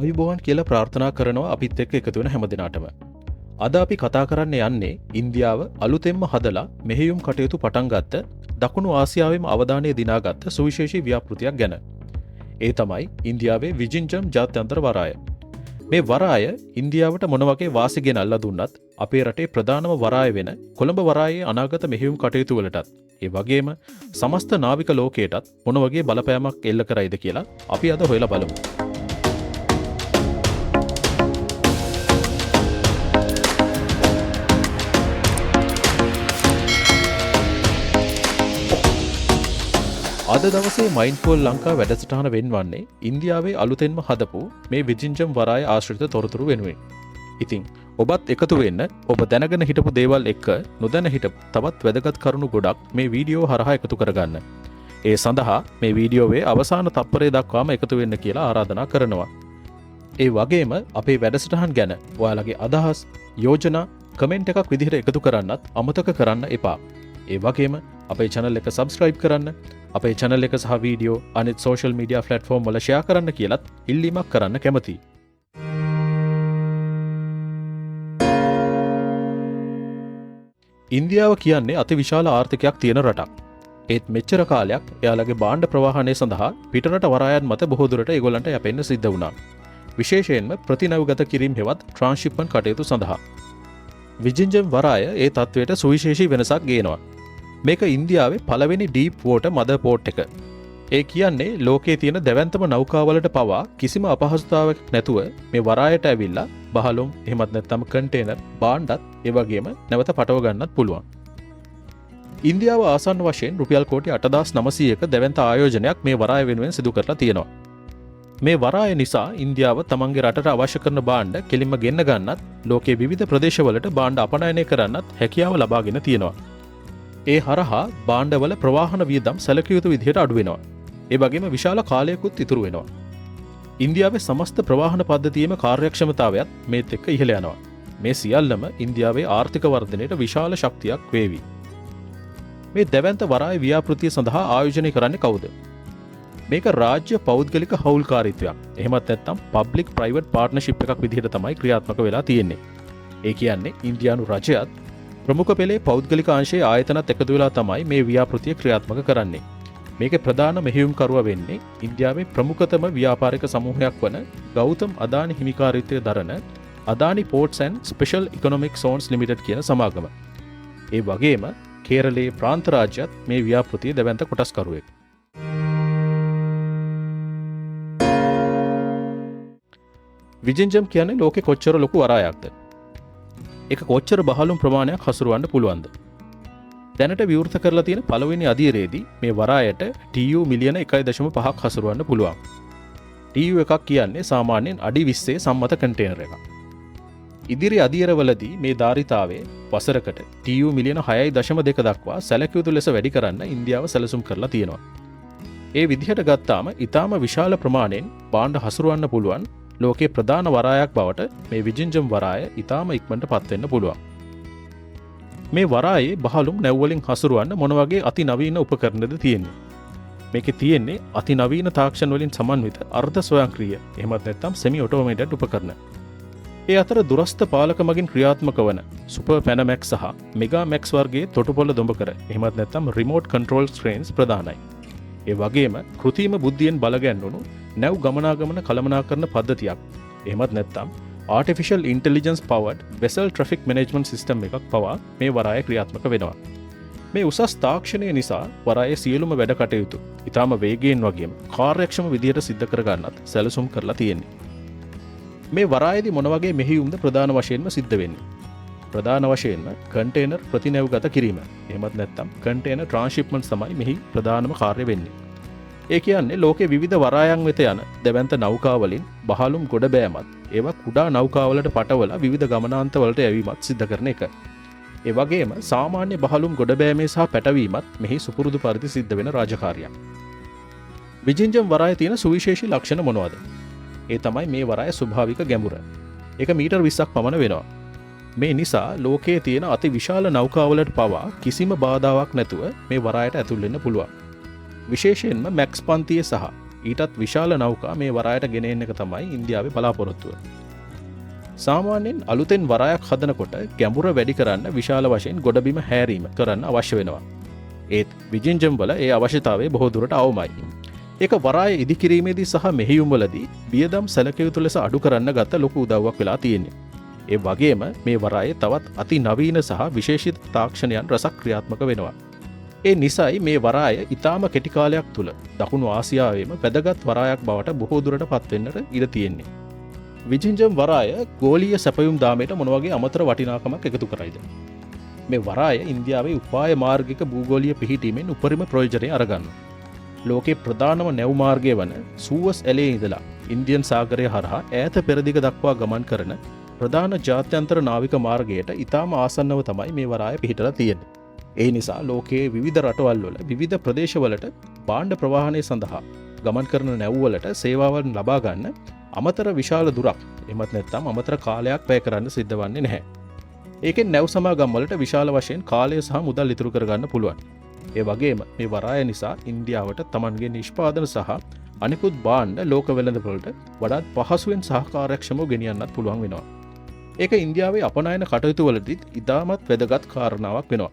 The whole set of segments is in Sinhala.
ආයුබෝවන් කියලා ප්‍රාර්ථනා කරනවා අපිත් එක්ක එකතු වෙන හැම දිනාටම. අද අපි කතා කරන්න යන්නේ ඉන්දියාව අලුතෙන්ම හදලා මෙහෙයුම් කටයුතු පටන් ගත්ත දකුණු ආසියාවෙම අවධානය දිනාගත්ත සුවිශේෂී ව්‍යාපෘතියක් ගැන. ඒ තමයි ඉන්දියාවේ විජින්ජම් ජාත්‍යන්තර වරාය. මේ වරාය ඉන්දියාවට මොන වගේ වාසි ගෙනල්ලා දුන්නත් අපේ රටේ ප්‍රධානම වරාය වෙන කොළඹ වරායේ අනාගත මෙහෙයුම් කටයුතු වලටත් ඒ වගේම සමස්ත නාවික ලෝකයටත් මොන වගේ බලපෑමක් එල්ල කරයිද කියලා අපි අද හොයලා බලමු. අද දවසේ මයින්ඩ්ෆුල් ලංකා වැඩසටහන වෙන්වන්නේ ඉන්දියාවේ අලුතෙන්ම හදපු මේ විජින්ජම් වරාය ආශ්‍රිත තොරතුරු වෙනුවෙන්. ඉතින් ඔබත් එකතු වෙන්න ඔබ දැනගෙන හිටපු දේවල් එක්ක නොදැන හිටපු තවත් වැදගත් කරුණු ගොඩක් මේ වීඩියෝ හරහා එකතු කරගන්න. ඒ සඳහා මේ වීඩියෝවේ අවසාන තප්පරය දක්වාම එකතු වෙන්න කියලා ආරාධනා කරනවා. ඒ වගේම අපේ වැඩසටහන් ගැන ඔයාලගේ අදහස්, යෝජනා කමෙන්ට් එකක් විදිහට එකතු කරන්නත් අමතක කරන්න එපා. ඒ වගේම අපේ channel එක subscribe කරන්න, අපේ channel එක සහ වීඩියෝ අනිත් social media platform වල share කරන්න කියලත් ඉල්ලීමක් කරන්න කැමතියි. ඉන්දියාව කියන්නේ අතිවිශාල ආර්ථිකයක් තියෙන රටක්. ඒත් මෙච්චර කාලයක් එයාලගේ භාණ්ඩ ප්‍රවාහනය සඳහා පිටරට වරායන් මත බොහෝ දුරට ඒගොල්ලන්ට යැපෙන්න සිද්ධ වුණා. විශේෂයෙන්ම ප්‍රතිනවගත කිරීම හෙවත් ට්‍රාන්ස්ෂිප්මන්ට් කටයුතු සඳහා. විජින්ජම් වරාය ඒ තත්වයට සුවිශේෂී වෙනසක් ගේනවා. මේක ඉන්දියාවේ පළවෙනි ඩීප් වෝටර් මදර් පෝට් එක. ඒ කියන්නේ ලෝකයේ තියෙන දැවැන්තම නෞකාවලට පවා කිසිම අපහසුතාවයක් නැතුව මේ වරායට ඇවිල්ලා බහලුම් එහෙමත් නැත්නම් කන්ටේනර් භාණ්ඩත් ඒ වගේම නැවත පටව ගන්නත් පුළුවන්. ඉන්දියාව ආසන්න වශයෙන් රුපියල් කෝටි 8900ක දැවැන්ත ආයෝජනයක් මේ වරාය වෙනුවෙන් සිදු කරලා තියෙනවා. මේ වරාය නිසා ඉන්දියාව තමන්ගේ රටට අවශ්‍ය කරන භාණ්ඩ කෙලින්ම ගෙන්න ගන්නත් ලෝකයේ විවිධ ප්‍රදේශවලට භාණ්ඩ අපනයනය කරන්නත් හැකියාව ලබාගෙන තියෙනවා. ඒ හරහා භාණ්ඩවල ප්‍රවාහන වියදම් සැලකිය යුතු විදිහට අඩු වෙනවා. ඒ වගේම විශාල කාලයකුත් ඉතුරු වෙනවා. ඉන්දියාවේ සමස්ත ප්‍රවාහන පද්ධතියේම කාර්යක්ෂමතාවයත් මේත් එක්ක ඉහළ යනවා. මේ සියල්ලම ඉන්දියාවේ ආර්ථික වර්ධනයට විශාල ශක්තියක් වේවි. මේ දැවැන්ත වරාය ව්‍යාපෘතිය සඳහා ආයෝජනය කරන්නේ කවුද? මේක රාජ්‍ය පෞද්ගලික හවුල්කාරීත්වයක්. එහෙමත් නැත්නම් පබ්ලික් ප්‍රයිවට් පාර්ට්නර්ෂිප් එකක් විදිහට තමයි ක්‍රියාත්මක වෙලා තියෙන්නේ. ඒ කියන්නේ ඉන්දියානු රජයත් ප්‍රමුඛ පෙළේ පෞද්ගලික අංශයේ ආයතනත් එකතු වෙලා තමයි මේ ව්‍යාපෘතිය ක්‍රියාත්මක කරන්නේ. මේකේ ප්‍රධාන මෙහෙයුම්කරුවා වෙන්නේ ඉන්දියාවේ ප්‍රමුඛතම ව්‍යාපාරික සමූහයක් වන ගෞතම් අදානි හිමිකාරීත්වය දරන Adani පෝර්ට්ස් and special economic සෝන්ස් limited කියන සමාගම. ඒ වගේම කේරළයේ ප්‍රාන්ත රාජ්‍යත් මේ ව්‍යාපෘතියේ දැවැන්ත කොටස්කරුවෙක්. විජින්ජම් කියන්නේ ලෝකේ කොච්චර ලොකු වරායක්ද? ඒක කොච්චර බහලුම් ප්‍රමාණයක් හසුරවන්න පුළුවන්ද? දැනට විවෘත කරලා තියෙන පළවෙනි අදියරේදී මේ වරායට TU මිලියන 1.5ක් හසුරවන්න පුළුවන්. TU එකක් කියන්නේ සාමාන්‍යයෙන් අඩි 20 සම්මත කන්ටේනර් එකක්. ඉදිරි අදියරවලදී මේ ධාරිතාවයේ වසරකට TU මිලියන 6.2 දක්වා සැලකිය යුතු ලෙස වැඩි කරන්න ඉන්දියාව සැලසුම් කරලා තියෙනවා. ඒ විදිහට ගත්තාම ඊටාම විශාල ප්‍රමාණයෙන් භාණ්ඩ හසුරවන්න පුළුවන් ලෝකේ ප්‍රධාන වරායක් බවට මේ විජින්ජම් වරාය ඊටාම ඉක්මනට පත් වෙන්න පුළුවන්. මේ වරායේ බහලුම් නැව්වලින් හසුරවන්න මොන වගේ අතිනවීන උපකරණද තියෙන්නේ? මේකේ තියෙන්නේ අතිනවීන තාක්ෂණ වලින් සමන්විත අර්ධ ස්වයංක්‍රීය එහෙමත් නැත්නම් සෙමි ඔටෝමේටඩ් උපකරණ. ඒ අතර දුරස්ථ පාලක මගින් ක්‍රියාත්මක වන සුපර් පැනමැක්ස් සහ මෙගා මැක්ස් වර්ගයේ තොටුපොළ දොඹකර එහෙමත් නැත්නම් රිමෝට් කන්ට්‍රෝල් ස්ක්‍රීන්ස් ප්‍රධානයි. ඒ වගේම කෘත්‍රිම බුද්ධියෙන් බලගැන්වුණු නැව් ගමනාගමන කළමනාකරන පද්ධතියක් එහෙමත් නැත්නම් artificial intelligence powered vessel traffic management system එකක් පවා මේ වරාය ක්‍රියාත්මක වෙනවා. මේ උසස් තාක්ෂණය නිසා වරායේ සියලුම වැඩ කටයුතු ඊටාම වේගයෙන් වගේම කාර්යක්ෂම විදිහට සිද්ධ කරගන්නත් සැලසුම් කරලා තියෙන්නේ. මේ වරායේදී මොන වගේ මෙහෙයුම්ද ප්‍රධාන වශයෙන්ම සිද්ධ වෙන්නේ? ප්‍රධාන වශයෙන්ම කන්ටේනර් ප්‍රතිනැව්ගත කිරීම. එහෙමත් නැත්නම් කන්ටේනර් ට්‍රාන්ස්ෂිප්මන්ට්ස් තමයි මෙහි ප්‍රධානම කාර්ය වෙන්නේ. ඒ කියන්නේ ලෝකේ විවිධ වරායන් වෙත යන දැවැන්ත නෞකාවලින් බහලුම් ගොඩ බෑමත් ඒවා කුඩා නෞකාවලට පටවලා විවිධ ගමනාන්තවලට යැවීමත් සිද්ධ කරන එක. ඒ වගේම සාමාන්‍ය බහලුම් ගොඩ බෑමේ සහ පැටවීමත් මෙහි සුපුරුදු පරිදි සිද්ධ වෙන රාජකාරියක්. විජින්ජම් වරායේ තියෙන සුවිශේෂී ලක්ෂණ මොනවද? ඒ තමයි මේ වරායේ ස්වභාවික ගැඹුර. ඒක මීටර් 20ක් පමණ වෙනවා. මේ නිසා ලෝකයේ තියෙන අති විශාල නෞකාවලට පවා කිසිම බාධාවක් නැතුව මේ වරායට ඇතුල් වෙන්න පුළුවන්. විශේෂයෙන්ම මැක්ස් පන්තියේ සහ ඊටත් විශාල නෞකා මේ වරායට ගෙන එන්න එක තමයි ඉන්දියාවේ බලාපොරොත්තුව. සාමාන්‍යයෙන් අලුතෙන් වරායක් හදනකොට ගැඹුර වැඩි කරන්න විශාල වශයෙන් ගොඩබිම හැරීම කරන්න අවශ්‍ය වෙනවා. ඒත් විජින්ජම් වල ඒ අවශ්‍යතාවය බොහෝ දුරට අවමයි. ඒක වරාය ඉදිකිරීමේදී සහ මෙහෙයුම්වලදී වියදම් සැලකිය යුතු ලෙස අඩු කරන්න ගත ලොකු උදව්වක් වෙලා තියෙන්නේ. ඒ වගේම මේ වරායේ තවත් අති නවීන සහ විශේෂිත තාක්ෂණයන් රසක් ක්‍රියාත්මක වෙනවා. ඒ නිසායි මේ වරාය ඊටාම කෙටි කාලයක් තුල දකුණු ආසියාවේම වැදගත් වරායක් බවට බොහෝ දුරට පත්වෙන්නට ඉඩ තියෙන්නේ. විජින්ජම් වරාය ගෝලීය සැපයුම් දාමයට මොන වගේ අමතර වටිනාකමක් එකතු කරයිද? මේ වරාය ඉන්දියාවේ උපාය මාර්ගික භූගෝලීය පිහිටීමෙන් උපරිම ප්‍රයෝජනය අරගන්නවා. ලෝකේ ප්‍රධානම නැව් මාර්ගය වන සූවස් ඇලේ ඉඳලා ඉන්දියන් සාගරය හරහා ඈත පෙරදිග දක්වා ගමන් කරන ප්‍රධාන ජාත්‍යන්තර නාවික මාර්ගයට ඉතාම ආසන්නව තමයි මේ වරාය පිහිටලා තියෙන්නේ. ඒ නිසා ලෝකයේ විවිධ රටවල් වල විවිධ ප්‍රදේශවලට භාණ්ඩ ප්‍රවාහනය සඳහා ගමන් කරන නැව්වලට සේවාවන් ලබා ගන්න අමතර විශාල දුරක් එමත් නැත්නම් අමතර කාලයක් වැය කරන්න සිද්ධ වන්නේ නැහැ. ඒකෙන් නැව් සමාගම් වලට විශාල වශයෙන් කාලය සහ මුදල් ඉතුරු කරගන්න පුළුවන්. ඒ වගේම මේ වරාය නිසා ඉන්දියාවට තමන්ගේ නිෂ්පාදන සහ අනිකුත් භාණ්ඩ ලෝක වෙළඳපොළට වඩාත් පහසුවෙන් සහ කාර්යක්ෂමව ගෙනියන්නත් පුළුවන් වෙනවා. ඒක ඉන්දියාවේ අපනයන කටයුතු වලදීත් ඉතාමත් වැදගත් කාරණාවක් වෙනවා.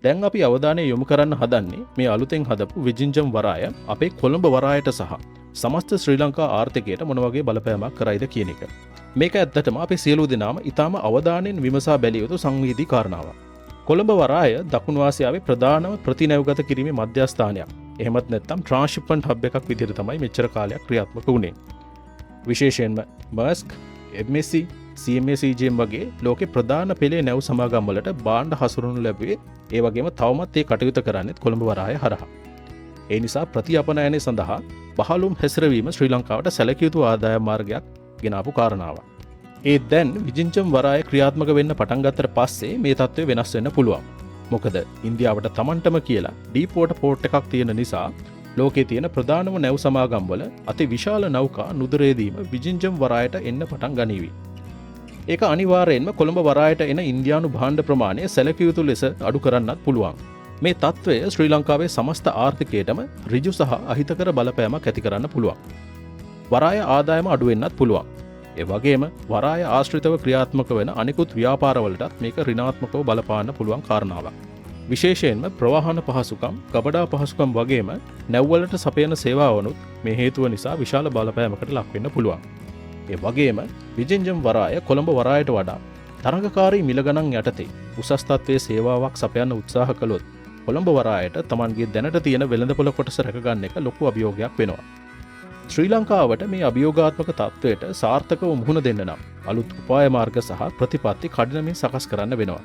දැන් අපි අවධානය යොමු කරන්න හදන්නේ මේ අලුතෙන් හදපු විජින්ජම් වරාය අපේ කොළඹ වරායට සහ සමස්ත ශ්‍රී ලංකා ආර්ථිකයට මොන වගේ බලපෑමක් කරයිද කියන එක. මේක ඇත්තටම අපි සියලු දෙනාම ඊටාම අවධානයෙන් විමසා බැලිය යුතු සංවේදී කාරණාවක්. කොළඹ වරාය දකුණු ආසියාවේ ප්‍රධානම ප්‍රතිනැව්ගත කිරීමේ මධ්‍යස්ථානයක්. එහෙමත් නැත්නම් ට්‍රාන්ස්ෂිප්මන්ට් හබ් එකක් විදිහට තමයි මෙච්චර කාලයක් ක්‍රියාත්මක වුණේ. විශේෂයෙන්ම මර්ස්ක්, MSC, CMA CGM වගේ ලෝකේ ප්‍රධාන පෙළේ නැව් සමාගම් වලට භාණ්ඩ හසුරුවනු ලැබුවේ ඒ වගේම තවමත් ඒ කටයුතු කරන්නේත් කොළඹ වරාය හරහා. ඒ නිසා ප්‍රතිඅපනයනය සඳහා බහලුම් හැසිරවීම ශ්‍රී ලංකාවට සැලකිය යුතු ආදායම් මාර්ගයක් ගෙනාපු කාරණාවක්. ඒ දැන් විජින්ජම් වරාය ක්‍රියාත්මක වෙන්න පටන් ගත්තට පස්සේ මේ තත්ත්වය වෙනස් වෙන්න පුළුවන්. මොකද ඉන්දියාවට තමන්ටම කියලා ඩීප් වෝටර් පෝර්ට් එකක් තියෙන නිසා ලෝකයේ තියෙන ප්‍රධානම නැව් සමාගම් වල අති විශාල නෞකා නුදුරේදීම විජින්ජම් වරායට එන්න පටන් ගනීවි. ඒක අනිවාර්යයෙන්ම කොළඹ වරායට එන ඉන්දියානු භාණ්ඩ ප්‍රමාණය සැලකිය යුතු ලෙස අඩු කරන්නත් පුළුවන්. මේ තත්ත්වය ශ්‍රී ලංකාවේ සමස්ත ආර්ථිකයටම ඍජු සහ අහිතකර බලපෑමක් ඇති කරන්න පුළුවන්. වරාය ආදායම අඩු වෙන්නත් පුළුවන්. ඒ වගේම වරාය ආශ්‍රිතව ක්‍රියාත්මක වෙන අනිකුත් ව්‍යාපාරවලටත් මේක ඍණාත්මකව බලපාන්න පුළුවන් කාරණාවක්. විශේෂයෙන්ම ප්‍රවාහන පහසුකම්, කබඩා පහසුකම් වගේම නැව්වලට සපයන සේවාවනුත් මේ හේතුව නිසා විශාල බලපෑමකට ලක් වෙන්න පුළුවන්. ඒ වගේම විජින්ජම් වරාය කොළඹ වරායට වඩා තරඟකාරී මිල ගණන් යටතේ උසස් තත්ත්වයේ සේවාවක් සපයන්න උත්සාහ කළොත් කොළඹ වරායට තමන්ගේ දැනට තියෙන වෙළඳපොළ කොටස රැකගන්න එක ලොකු අභියෝගයක් වෙනවා. ශ්‍රී ලංකාවට මේ අභියෝගාත්මක තත්ත්වයට සාර්ථකව මුහුණ දෙන්න නම් අලුත් උපාය මාර්ග සහ ප්‍රතිපත්ති කඩිනමින් සකස් කරන්න වෙනවා.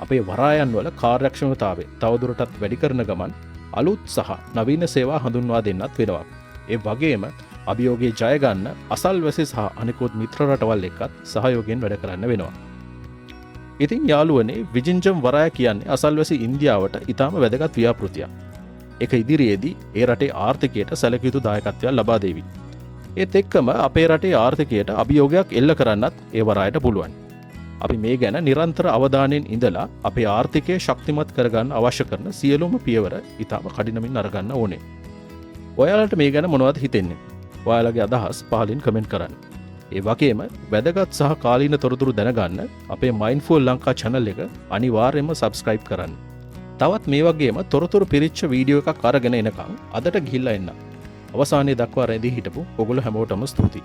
අපේ වරායන් වල කාර්යක්ෂමතාවය තවදුරටත් වැඩි කරන ගමන් අලුත් සහ නවීන සේවා හඳුන්වා දෙන්නත් වෙනවා. ඒ වගේම අභියෝගයේ ජය ගන්න අසල්වැසි සහ අනිකුත් මිත්‍ර රටවල් එක්කත් සහයෝගයෙන් වැඩ කරන්න වෙනවා. ඉතින් යාළුවනේ විජින්ජම් වරාය කියන්නේ අසල්වැසි ඉන්දියාවට ඊටාම වැදගත් ව්‍යාපෘතියක්. ඒක ඉදිරියේදී ඒ රටේ ආර්ථිකයට සැලකිය යුතු දායකත්වයක් ලබා දෙවි. ඒත් එක්කම අපේ රටේ ආර්ථිකයට අභියෝගයක් එල්ල කරන්නත් ඒ වරායට පුළුවන්. අපි මේ ගැන නිරන්තර අවධානයෙන් ඉඳලා අපේ ආර්ථිකය ශක්තිමත් කරගන්න අවශ්‍ය කරන සියලුම පියවර ඊටාම කඩිනමින් අරගන්න ඕනේ. ඔයාලට මේ ගැන මොනවද හිතෙන්නේ? ඔයාලගේ අදහස් පහලින් කමෙන්ට් කරන්න. ඒ වගේම වැදගත් සහ කාලීන තොරතුරු දැනගන්න අපේ Mindful ලංකා channel එක අනිවාර්යයෙන්ම subscribe කරන්න. තවත් මේ වගේම තොරතුරු පිරිච්ච වීඩියෝ එකක් අරගෙන එනකම් අදට ගිහිල්ලා එන්න. අවසානයේ දක්වා රැඳී හිටපු ඔගොල්ලෝ හැමෝටම ස්තුතියි.